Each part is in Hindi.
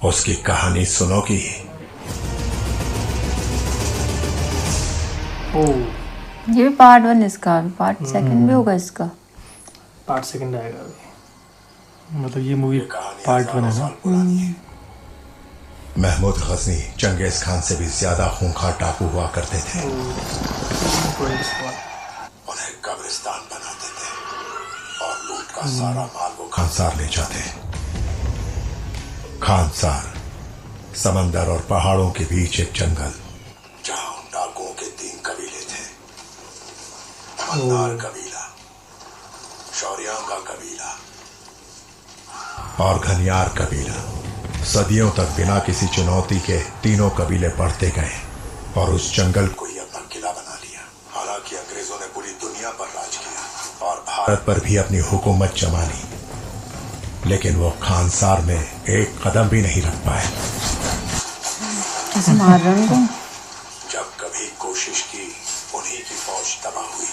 उसकी कहानी सुनोगी? ये भी पार्ट 1 इसका, पार्ट 2 भी होगा इसका। पार्ट 2 आएगा अभी, मतलब ये मूवी पार्ट 1 है ना। महमूद गजनी चंगेज खान से भी ज्यादा खूंखार डाकू हुआ करते थे। उन्हें कब्रिस्तान बनाते थे और लूट का सारा माल वो खानसार ले जाते। खानसार समंदर और पहाड़ों के बीच एक जंगल, जहां उन डाकुओं के 3 कबीले थे। मल्हार कबीला, शौर्यांगा कबीला और घनियार कबीला। सदियों तक बिना किसी चुनौती के तीनों कबीले बढ़ते गए और उस जंगल को ही अपना किला बना लिया। हालांकि अंग्रेजों ने पूरी दुनिया पर राज किया और भारत पर भी अपनी हुकूमत जमा ली, लेकिन वो खानसार में एक कदम भी नहीं रख पाए। कैसे मार रहे हैं? जब कभी कोशिश की, उन्हीं की फौज तबाह हुई।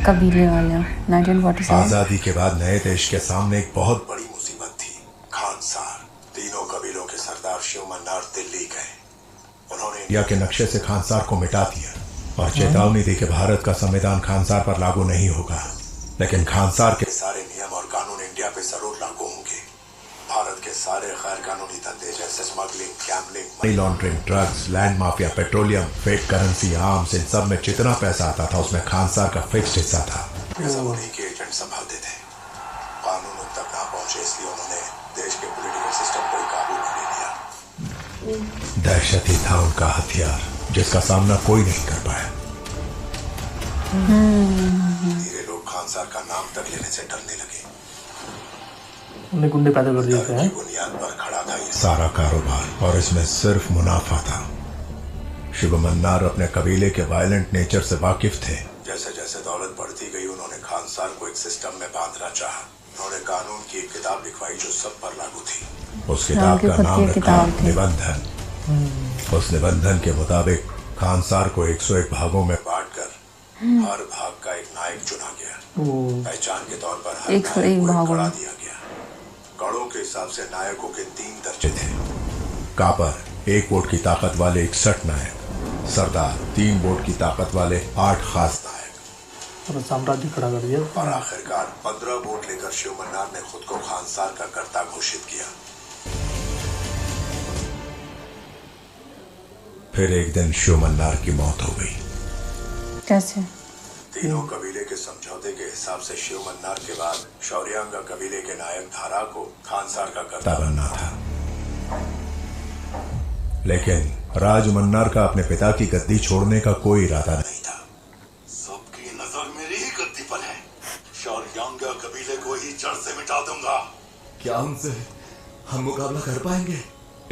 कबीले वाले 1947। आजादी के बाद नए देश के सामने एक बहुत बड़ी मुसीबत थी, खानसार। तीनों कबीलों के सरदार शिव मन्नार दिल्ली गए। उन्होंने इंडिया के नक्शे से खानसार को मिटा दिया और चेतावनी दी कि भारत का संविधान खानसार पर लागू नहीं होगा, लेकिन खानसार के सारे नियम और कानून इंडिया पे जरूर लागू होंगे। भारत के सारे गैर कानूनी धंधे जैसे smuggling, gambling, money laundering, drugs, land mafia, petroleum, fake currency, arms, इन सब में जितना पैसा आता था उसमें खानसार का फिक्स्ड हिस्सा था। उन्हीं के एजेंट संभालते थे। कानून उन तक ना पहुंचे, इसलिए उन्होंने देश के पॉलिटिकल सिस्टम को काबू में ले लिया। दहशत ही था उनका हथियार, जिसका सामना कोई नहीं कर पाया। धीरे लोग खानसार का नाम तक लेने से डरने लगे। उन्हें गुंडे पैदा कर दिए थे। बुनियाद पर खड़ा था ये सारा कारोबार और इसमें सिर्फ मुनाफा था। शिव मन्नार अपने कबीले के वायलेंट नेचर से वाकिफ थे। जैसे जैसे दौलत बढ़ती गई, उन्होंने खानसार को एक सिस्टम में बांधना चाहा। उन्होंने कानून की एक किताब लिखवाई जो सब पर लागू थी। उस किताब का नाम रखा निबंधन। उस निबंधन के मुताबिक खानसार को 101 भागों में बांटकर हर भाग का एक नायक चुना गया। पहचान के तौर पर हर नायक को कड़ा दिया गया। कड़ों के हिसाब से नायकों के 3 दर्जे थे। कापर 1 वोट की ताकत वाले 61 नायक, सरदार 3 वोट की ताकत वाले 8 खास नायक, साम्राज्य खड़ा कर दिया। और आखिरकार 15 वोट लेकर शिव मन्नार ने खुद को खानसार का कर्ता घोषित किया। फिर एक दिन शिव मन्नार की मौत हो गई। कैसे? तीनों कबीले के समझौते के हिसाब से शिव मन्नार के बाद शौर्यांगा कबीले के नायक धारा को खानसार का कर्ता बनना था, लेकिन राज मन्नार का अपने पिता की गद्दी छोड़ने का कोई इरादा नहीं था। सबकी नजर मेरी ही गद्दी पर है। शौर्यांगा कबीले को ही जड़ से मिटा दूंगा। क्या उनसे हम मुकाबला कर पाएंगे?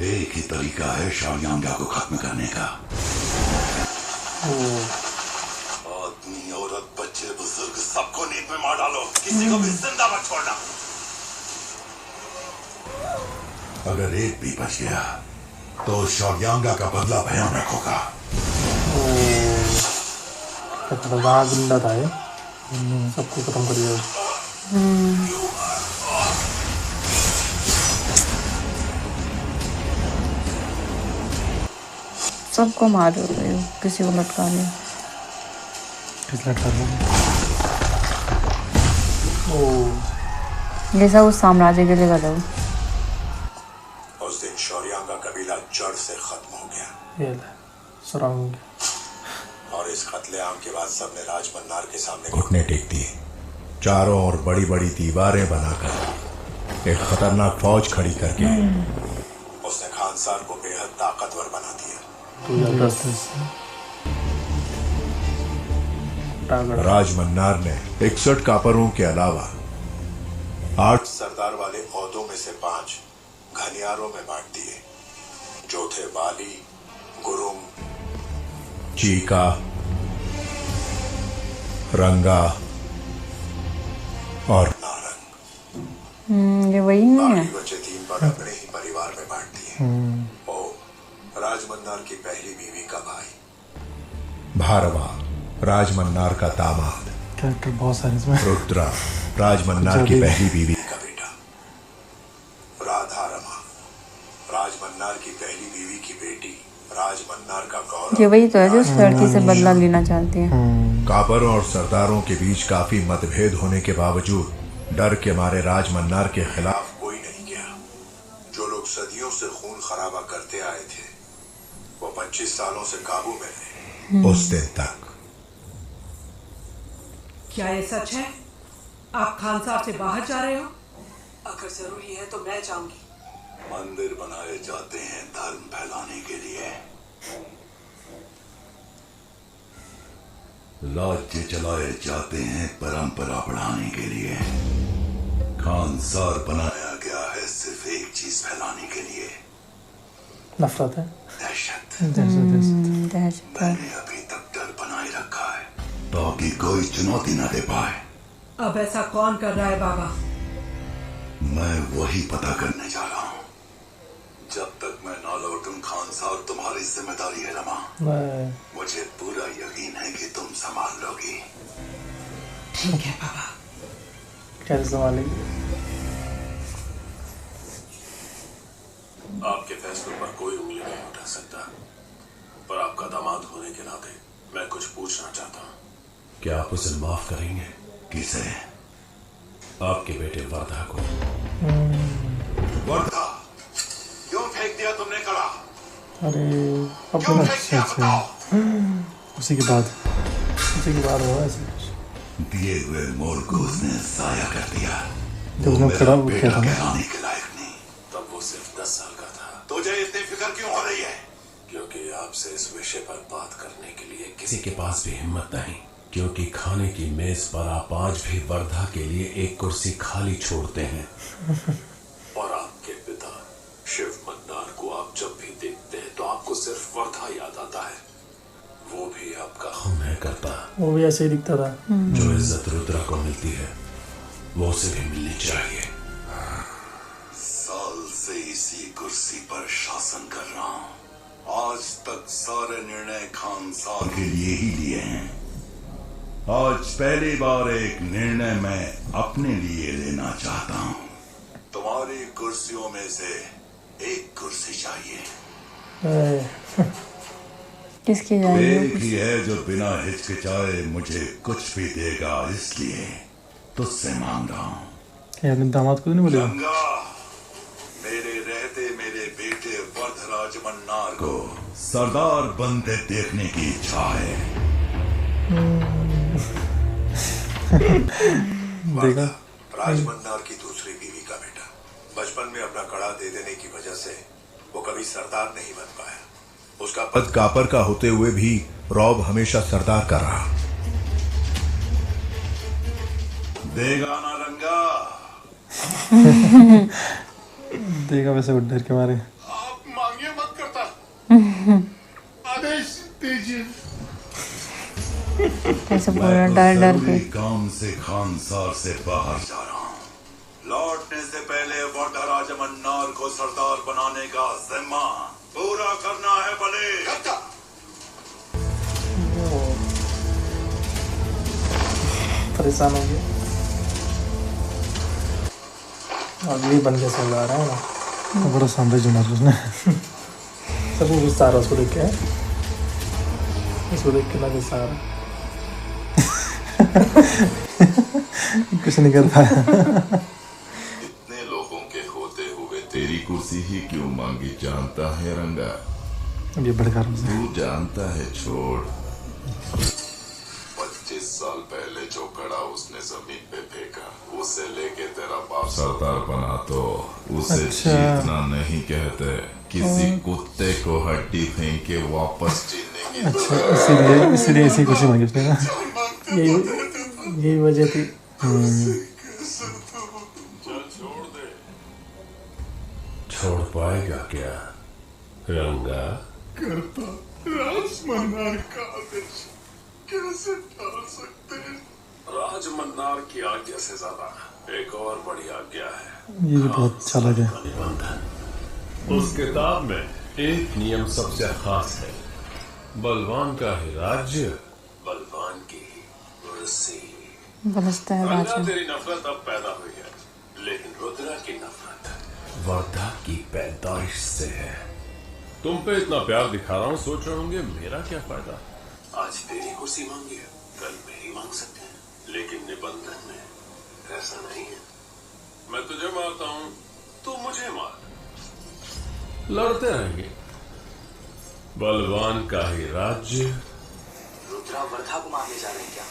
एक ही तरीका है शौर्यांगा को खत्म करने का। आदमी, औरत, बच्चे, बुजुर्ग सबको नींद में मार डालो। किसी को भी जिंदा मत छोड़ना। अगर एक भी बच गया तो शौर्यांगा का बदला भयानक होगा। जिंदा था ये, सबको खत्म कर दिया। सबको मारो, किसी को लटका लिया। जैसा उस साम्राज्य के लिए गया। उस दिन शौर्यांगा कबीला जड़ से खत्म हो गया। और इस कत्लेआम के बाद सबने राज मन्नार के सामने घुटने टेक दिए। चारों ओर बड़ी बड़ी दीवारें बनाकर एक खतरनाक फौज खड़ी करके उसने खानसार को बेहद ताकतवर बना दिया। राज मन्नार ने 61 कापरों के अलावा 8 सरदार वाले ओहदों में से 5 घनियारों में बांट दिए, जो थे बाली, गुरुंग, चीका, रंगा और नारंग। ये वही नहीं है। बचे 3 पर अपने ही परिवार में बांट दिए। ओ राज मन्नार की पहली बीवी का भाई, भारवा राज मन्नार का दामाद, कैरेक्टर बहुत सारे इसमें। रुद्रा राज मन्नार की पहली बीवी का बेटा, ये वही तो है जो उस लड़की से बदला लेना चाहती है। कापरों और सरदारों के बीच काफी मतभेद होने के बावजूद डर के मारे राज मन्नार के खिलाफ कोई नहीं गया। जो लोग सदियों से खून खराबा करते आए थे वो 25 सालों से काबू में रहे उस दिन तक। क्या ये सच है? आप खान साहब से बाहर जा रहे हो? अगर जरूरी है तो मैं जाऊंगी। मंदिर बनाए जाते हैं धर्म फैलाने के लिए, राज्य चलाए जाते हैं परंपरा बढ़ाने के लिए, खानसार बनाया गया है सिर्फ एक चीज फैलाने के लिए, नफरत है, दहशत। दहशत है। मैंने अभी तक डर बनाए रखा है ताकि कोई चुनौती न दे पाए। अब ऐसा कौन कर रहा है बाबा? मैं वही पता करने जा रहा हूँ। जब तक मैं ना लौटूं खानसार तुम्हारी जिम्मेदारी है रमा। मुझे पूरा यकीन है कि तुम संभाल लोगी। ठीक है बाबा। कैसे संभालेगी? आपके फैसलों पर कोई उंगली नहीं उठा सकता, पर आपका दामाद होने के नाते मैं कुछ पूछना चाहता हूँ। क्या आप उसे माफ करेंगे? किसे? आपके बेटे वर्धा को। वर्धा क्यों फेंक दिया तुमने कड़ा? अरे क्यों अपना फेंक दिया बताओ? उसी के बाद हुआ ऐसे कुछ। दिए हुए मोल को उसने जाया कर दिया। जब उसने मेरा खड़ा हो बेटा गया था ना, कहलाने के लायक नहीं। तब वो सिर्फ 10 साल का था। तुझे इतनी फिक्र क्यों हो रही है? क्योंकि आपसे इस विषय पर बात करने के लिए किसी के पास भी हिम्मत नहीं, क्योंकि खाने की मेज पर आप आज भी वर्धा के लिए एक कुर्सी खाली छोड़ते हैं। और आपके पिता शिव मन्नार को आप जब भी देखते हैं तो आपको सिर्फ वर्धा याद आता है। वो भी आपका खून नहीं करता। वो भी ऐसे ही दिखता था। जो इज्जत रुद्रा को मिलती है वो उसे भी मिलनी चाहिए। साल से इसी कुर्सी पर शासन कर रहा हूँ। आज तक सारे निर्णय खानसार के लिए ही लिए हैं। आज पहली बार एक निर्णय मैं अपने लिए लेना चाहता हूँ। तुम्हारी कुर्सियों में से एक कुर्सी चाहिए। किसकी जाएगी? एक ही है जो बिना हिचकिचाए मुझे कुछ भी देगा, इसलिए तुझसे मांग रहा हूँ। क्या अपने दामाद को नहीं बोलेगा? गंगा, मेरे रहते मेरे बेटे वर्धराज मन्नार को सरदार बनते देखने की इच्छा है। देखा? राज मन्नार की दूसरी बीवी का बेटा। बचपन में अपना कड़ा दे देने की वजह से वो कभी सरदार नहीं बन पाया। उसका पद कापर का होते हुए भी रॉब हमेशा सरदार का रहा। देगा ना रंगा? देखा वैसे वो डर के मारे। आप मांगिए मत करता, आदेश दीजिए। कैसे पूरा डर डर के। जरूरी काम से खानसार से बाहर जा रहा हूँ। लौटने से पहले वर्धराज मन्नार को सरदार बनाने का जिम्मा पूरा करना है बले। परेशान हो गया। और ये बन के चल रहा है ना, बड़ा सामने जुना उसने सब गुस्सा आ रहा उसको देख के। उसको देख के ना गुस्सा आ रहा। कुछ नहीं कर पाया। इतने लोगों के होते हुए तेरी कुर्सी ही क्यों मांगी जानता है रंगा? अब ये भड़का रहा है। तू जानता है, छोड़। 25 साल पहले जो कड़ा उसने जमीन पे फेंका, उसे लेके तेरा बाप सरदार बना तो उसे अच्छा। जीतना नहीं कहते, किसी कुत्ते को हड्डी फेंक के वापस जीने की। अच्छा, इसीलिए इसी कुर्सी मांगी उसने ना। यही वजह थी। छोड़ दे। छोड़ पाएगा क्या रंगा? राज मन्नार का आदेश कैसे टाल सकते हैं? राज मन्नार की आज्ञा से ज्यादा एक और बड़ी आज्ञा है। ये भी बहुत अच्छा लगा। निबंधन। उस किताब में एक नियम सबसे खास है। बलवान का ही राज्य, बलवान की ही कुर्सी। बलस्ता है रंगा, राजा। तेरी नफरत अब पैदा हुई है, लेकिन रुद्रा की नफरत वर्धा की पैदाइश से है। तुम पे इतना प्यार दिखा रहा हूँ, सोच रहे होंगे मेरा क्या फायदा। आज तेरी कुर्सी मांगी है, कल मेरी मांग सकते हैं, लेकिन निबंधन में ऐसा नहीं है। मैं तुझे मारता हूँ, तू मुझे मार। लड़ते रहेंगे। बलवान का ही राज्य। रुद्रा वर्धा को मारने जा रहे हैं क्या?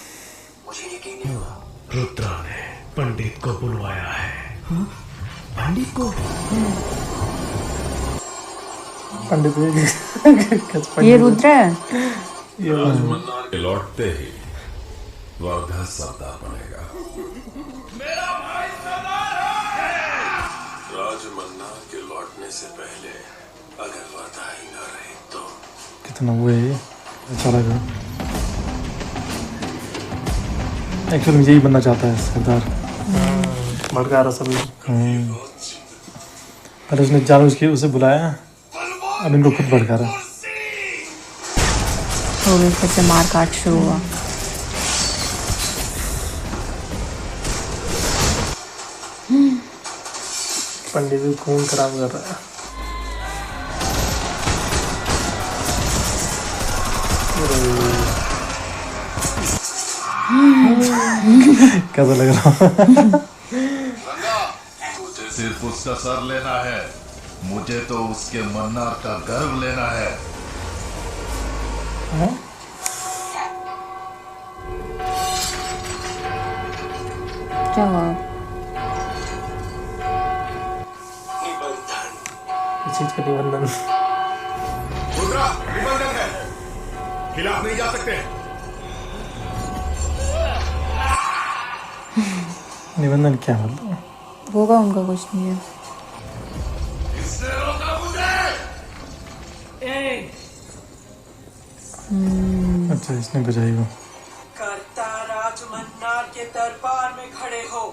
मुझे यकीन नहीं हुआ। रुद्रा ने पंडित को बुलवाया है। पंडित को? पंडित ये रुद्र है। राजमन्नार के लौटते ही वर्धा सरदार बनेगा। मेरा भाई सरदार है। राजमन्नार के लौटने से पहले अगर वर्धा ही न रहे तो कितना वो है अच्छा लगा। एक्चुअली मुझे यही बनना चाहता है सरदार। भड़का रहा सभी। पर उसने जानबूझ के उसे बुलाया, अब इनको खुद भड़का रहा। तो भी फिर से मार काट शुरू हुआ। पंडित भी खून खराब कर रहा है। कैसा लग रहा है? मुझे सिर्फ उसका सर लेना है, मुझे तो उसके मन्नार का गर्व लेना है। क्या हुआ? निबंधन। इस चीज का निबंधन। रुद्रा, निबंधन है, खिलाफ नहीं जा सकते। निबंधन क्या मतलब? होगा उनका कुछ नहीं है। इसने रोका मुझे। अच्छा इसने बजाई वो। कर्ता राजमन्नार के दरबार में खड़े हो,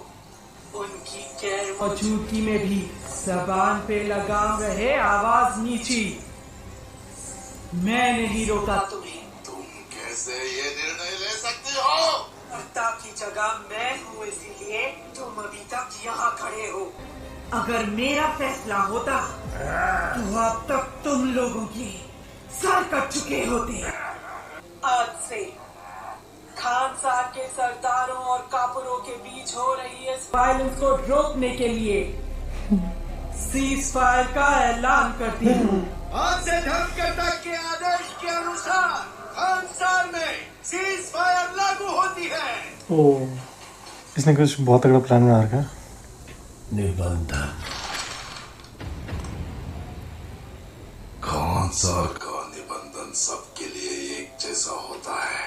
उनकी गैर मौजूदगी में भी जबान पे लगाम रहे, आवाज नीची। मैं नहीं रोका तुम्हें। तुम कैसे ये निर्णय ले सकती हो? कर्ता की जगह मैं हूँ, इसीलिए तुम अभी तक यहाँ खड़े हो। अगर मेरा फैसला होता तो अब तक तुम लोगों के सर कट चुके होते। आज से खान साहब के सरदारों और कापुरों के बीच हो रही इस वायलेंस को रोकने के लिए सीज फायर का ऐलान करती हूँ। आज से धर्मकर्ता के आदेश के अनुसार खान साहब में सीज फायर लागू होती है। ओ इसने कुछ बहुत तगड़ा प्लान बना रखा है। निबंधन। खान साहब का निबंधन सबके लिए एक जैसा होता है।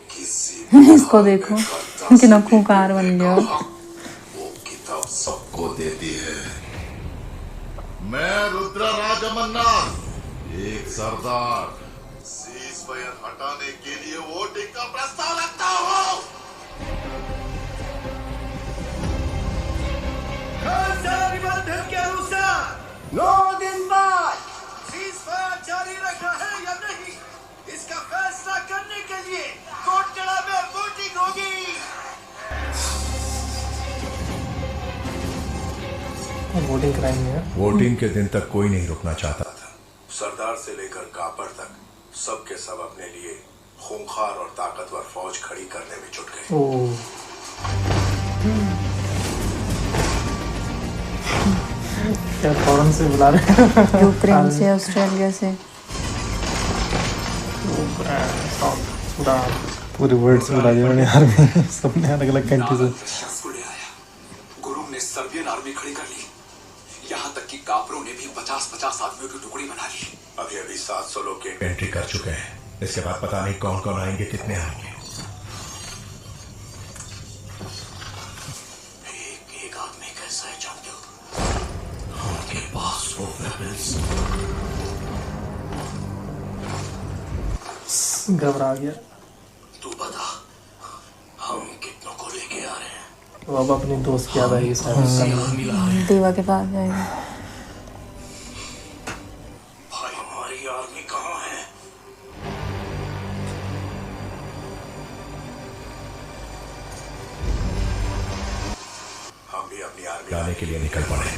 किसी इसको देखो कितना खूंखार बन गया। वो किताब सबको देती है। मैं रुद्र राजमन्नार, एक सरदार, सीज फायर हटाने के लिए वोटिंग का प्रस्ताव रखता हूँ। निबंधन के अनुसार 9 दिन बाद सीज फायर जारी रखना है या नहीं, इसका फैसला करने के लिए कोटकड़ा में वोटिंग होगी। वोटिंग कराएंगे। वोटिंग के दिन तक कोई नहीं रुकना चाहता था। सरदार से लेकर कापर तक सबके सब अपने लिए खूंखार और ताकतवर फौज खड़ी करने में जुट गए। ओ क्या फौरन से बुला रहे हैं? यूक्रेन से, ऑस्ट्रेलिया से। पूरे वर्ल्ड से बुला दिया आर्मी, सबने अलग अलग कंट्री से। को ले आया। गुरु ने सर्बियन आर्मी खड़ी कर ली, यहाँ तक कि कापरों ने भी 50-50 आदमियों की टुकड़ी बना ली। अभी 700 लोग के एंट्री कर चुके हैं। इसके बाद पता नहीं कौन कौन आएंगे, कितने आएंगे। एक आदमी कैसा है जानते हो? उनके पास वो वेपन्स। घबरा गया। तू बता, हम कितनों को लेके आ रहे हैं? तो अब अपनी दोस्त की याद आएगी शायद। देवा के पास जाएगा। भाई हमारी आर्मी कहाँ है? हम भी अपनी आर्मी लाने के लिए निकल पड़े।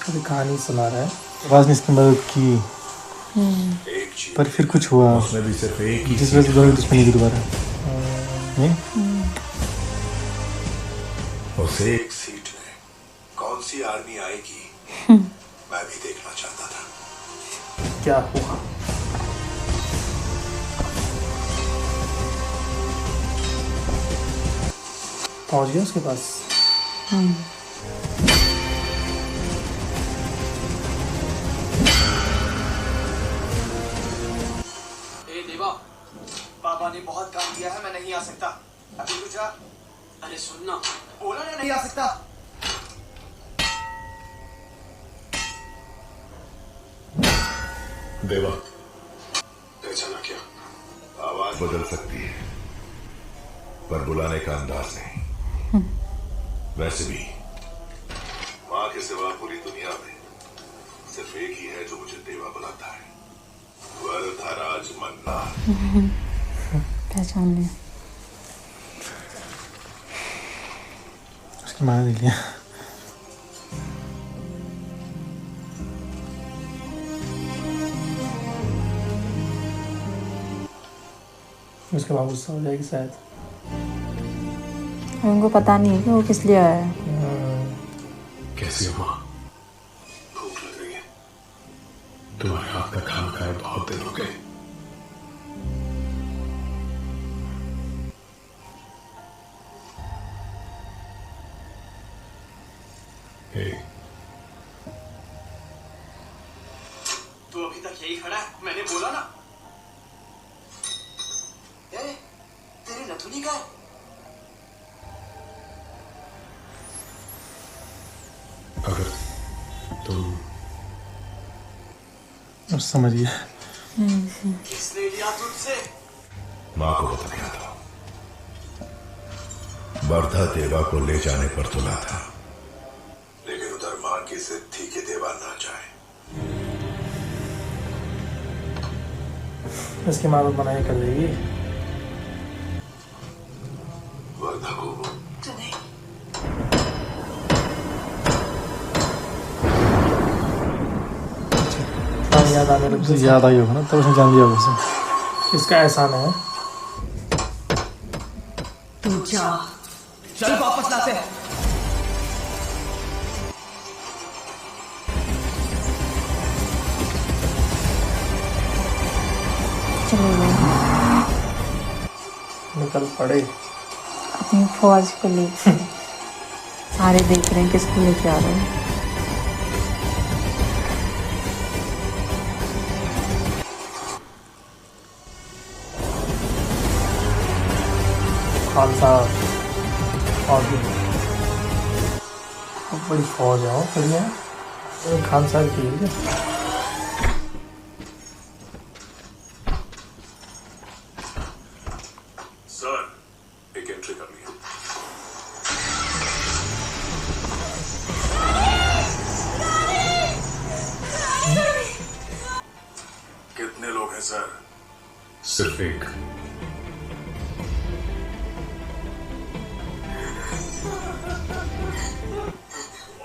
अभी कहानी सुना रहा है। आवाज ने इसकी मदद की एक चीज पर फिर कुछ हुआ उसमें भी सिर्फ एक ही जिस वजह से दोनों दुश्मनी की दोबारा। नहीं उस एक सीट में कौन सी आर्मी आएगी मैं भी देखना चाहता था। क्या हुआ? पहुंच गया उसके पास। ए देवा, पापा ने बहुत काम किया है, मैं नहीं आ सकता। अभी रुक जा। अरे सुनना, बोला ना नहीं आ सकता। देवा, पहचाना क्या? आवाज बदल सकती है पर बुलाने का अंदाज नहीं। वैसे भी मां के सिवा पूरी दुनिया में सिर्फ एक ही है जो मुझे देवा बुलाता है, वरदराज मन्ना। पहचान लिया। उसकी माँ ने लिया। उसके बाद गुस्सा हो जाएगी शायद। उनको पता नहीं है कि वो किस लिए आया है। कैसी हो मां? भूख लग रही है? तुम्हारे हाथ का खाना खाए बहुत दिन हो गए। तू अभी तक यही खड़ा है? मैंने बोला ना। तेरी नथुनी का है? अगर तुम समझ गया। किसने लिया तुझसे? मां को बताया था, वर्धा देवा को ले जाने पर तुला था, लेकिन उधर मां की जिद थी कि देवा ना जाए। इसकी माँ तो मना ही कर देगी। वर्धा को याद आने लग गई, याद आई होगा ना, तब उसने जान दिया होगा उसे। इसका एहसान है। तू जा, चल वापस लाते हैं। चले गए निकल पड़े अपनी फौज को लेके। सारे देख रहे हैं किसको लेके आ रहे हैं। खान साहब और भी बहुत बड़ी फौज है। बढ़िया है। खान साहब की है। सर, एक एंट्री कर लिया। कितने लोग हैं सर? सिर्फ एक।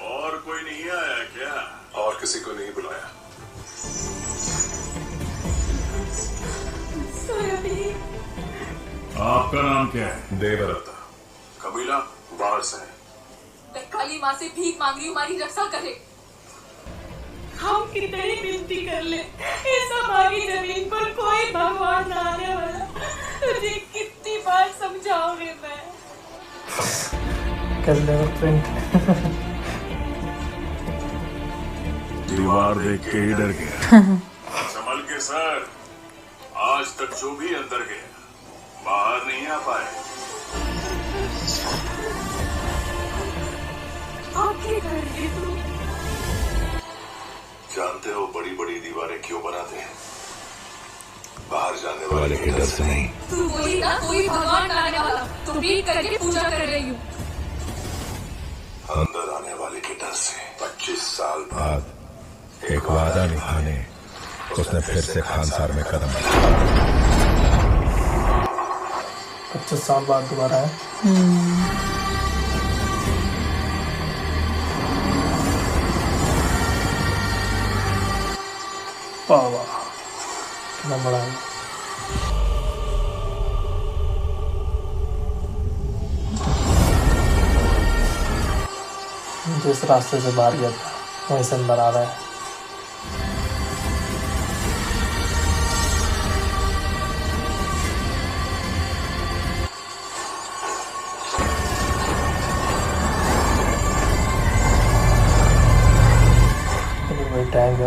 और कोई नहीं आया क्या? और किसी को नहीं बुलाया? आपका नाम क्या है? देवरता। कबीला बाहर से है। मैं काली माँ से भीख मांग रही हूँ, हमारी रक्षा करे। हम कितनी विनती कर ले, इस हमारी जमीन पर कोई भगवान ना आने वाला। तुझे कितनी बार समझाऊंगी मैं। कर लेना प्रिंट। दीवार देख के ही डर गया। संभल के सर, आज तक जो भी अंदर गया बाहर नहीं आ पाए। आगे कर रही तुम। जानते हो बड़ी बड़ी दीवारें क्यों बनाते हैं? बाहर जाने वाले के डर से नहीं। तू वही ना, कोई भगवान ना आने वाला तो भीख करके पूजा कर रही हूँ। अंदर आने वाले के डर से। 25 साल बाद एक वादा निभाने उसने फिर से खानसार में कदम बढ़ाया। 25 साल बाद दोबारा है। वाह वाह, कितना बड़ा है। जिस रास्ते से बाहर गया था वहीं से अंदर आ रहा है। वही टैंक है।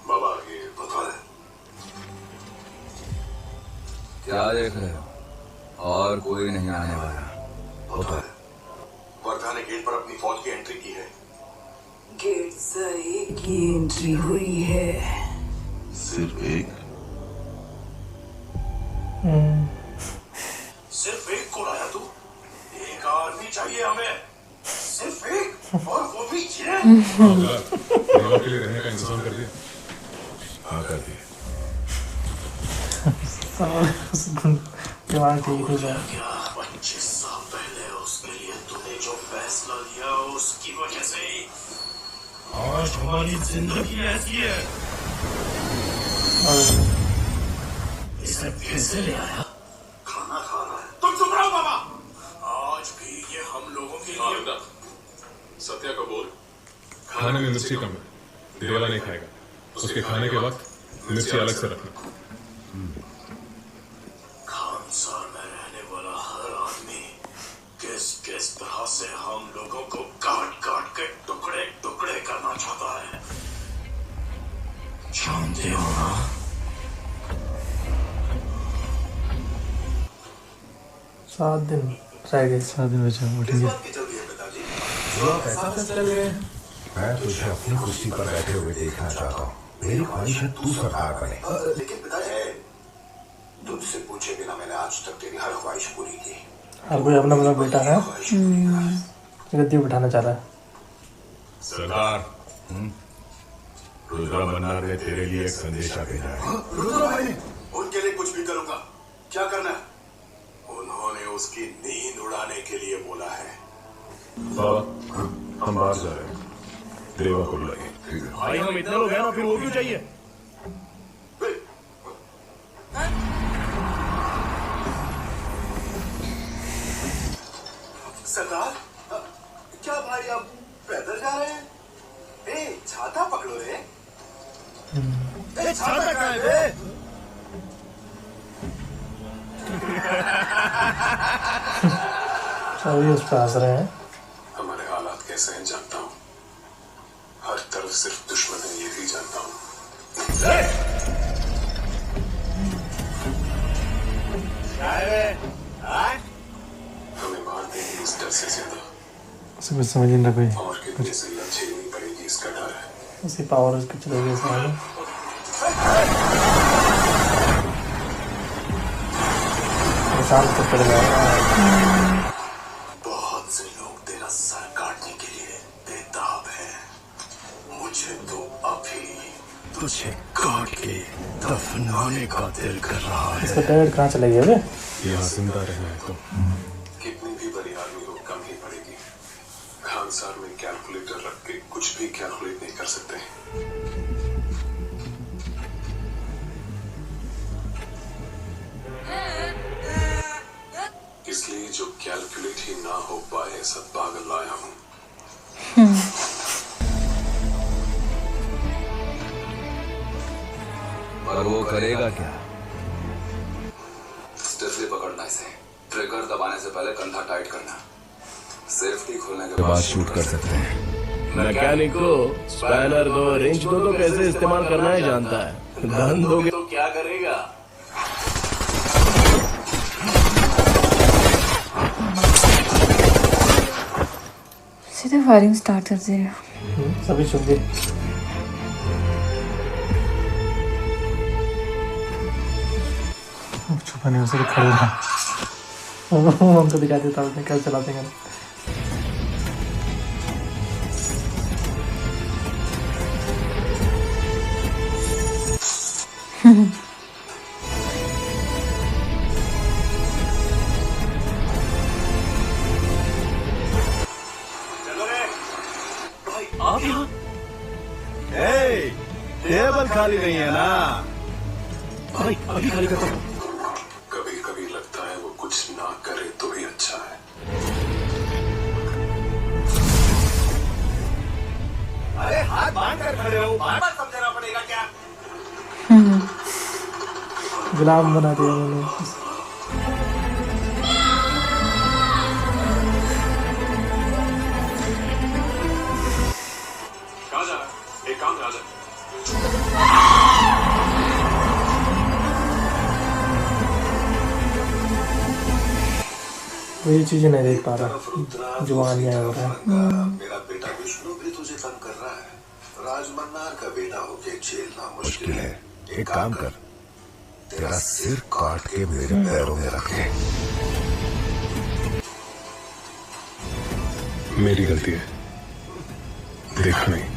बाबा ये पता है क्या देख रहे हो? और कोई नहीं आने वाला। होता है वर्धा ने गेट पर अपनी फौज की एंट्री की है। गेट से एक ही एंट्री हुई है। सिर्फ एक? सिर्फ एक को लाया तू? एक आर्मी चाहिए हमें, सिर्फ एक, और वो भी ये। देवा के लिए रहने का इंतजाम कर दिया? हाँ कर दिया। दिमाग ठीक हो जाए। 25 साल पहले उसके लिए तूने जो फैसला लिया उसकी वजह से ही आज हमारी जिंदगी ऐसी है। इसे फिर से ले आया, खाना खा रहा है। तुम चुप रहो बाबा, आज भी ये हम लोगों के लिए। सत्या को बोल खाने में मिर्ची कम है, देवाला नहीं खाएगा। उसके खाने के वक्त मिर्ची अलग से रखना। खानसार में रहने वाला हर आदमी किस किस तरह से हम लोगों को काट काट के टुकड़े टुकड़े करना चाहता है, जानते हो ना? 7 दिन रह गए। 7 दिन बचे, उठेंगे। ऐसा फैसला ले रहे हैं? मैं तुझे अपनी कुर्सी पर बैठे हुए देखना चाहता हूँ। मेरी ख्वाहिश है तू सरदार बने। लेकिन पिताजी, तुझसे पूछे बिना मैंने आज तक तेरी हर ख्वाहिश पूरी की। हर कोई अपना अपना बेटा है, गद्दी बिठाना चाह रहा है। सरदार, रुद्रा मन्नार ने तेरे लिए एक संदेशा भेजा है। रुद्रा भाई, उनके लिए कुछ भी करूंगा। क्या करना है? उन्होंने उसकी नींद उड़ाने के लिए बोला है। बाबा हम बाहर जा रहे हैं, देवा को बुलाइए। भाई हम इतने लोग हैं ना, फिर वो क्यों चाहिए? सरदार, क्या भाई आप पैदल जा रहे हैं? ए, छाता पकड़ो रे। छाता कहाँ है बे? सभी उस पर हंस रहे हैं। हमारे हालात कैसे हैं जानता हूँ, हर तरफ सिर्फ दुश्मन है ये भी जानता हूँ। हमें मार देंगे इस डर से ज्यादा, उसे कुछ समझ नहीं रहा कोई। और कितनी जिल्लत झेलनी पड़ेगी इसका डर है। उसी पावर उसकी चलेगी इसमें। इंसान तो पड़ गया। बहुत से लोग तेरा सर काटने के लिए बेताब हैं। मुझे तो अभी तुझे काट के दफनाने का दिल कर रहा है। इसका डैड कहाँ चले गए बे? यहाँ जिंदा रहना है तो कितनी भी बड़ी आर्मी हो कम ही पड़ेगी। खानसार में कैलकुलेटर रख के कुछ भी कैलकुलेट नहीं कर सकते। इसलिए जो कैलकुलेट ही ना हो पाए ऐसा पागल लाया हूं। पर वो करेगा क्या? स्टिफली पकड़ना इसे, ट्रिगर दबाने से पहले कंधा टाइट करना, सेफ्टी खोलने के बाद शूट कर सकते हैं। मैकेनिक को स्पैनर दो, रेंज दो तो कैसे इस्तेमाल करना है जानता है। गन दोगे तो क्या करेगा? सीधे फायरिंग स्टार्ट कर दिया। सभी चुप गए। छुपाने से खड़े रहा। हमको दिखा देता उसने कैसे चलाते हैं। आप यहाँ? टेबल खाली नहीं है ना? भाई अभी खाली करता हूँ। कभी कभी लगता है वो कुछ ना करे तो ही अच्छा है। अरे हाथ बांध कर खड़े हो, बार बार समझाना पड़ेगा क्या? गुलाम बना दिया मैंने। कहाँ जा रहा है? एक काम करा जा। वही चीजें नहीं देख पा रहा जो अन्याय हो रहा है। मेरा बेटा विष्णु भी तुझे तंग कर रहा है। राजमन्नार का बेटा होके झेलना मुश्किल है। एक काम कर, तेरा सिर काट के मेरे पैरों में रख दे। मेरी गलती है, देखा नहीं।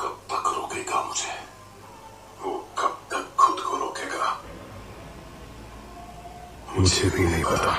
कब तक रोकेगा मुझे? वो कब तक खुद को रोकेगा? मुझे भी नहीं पता।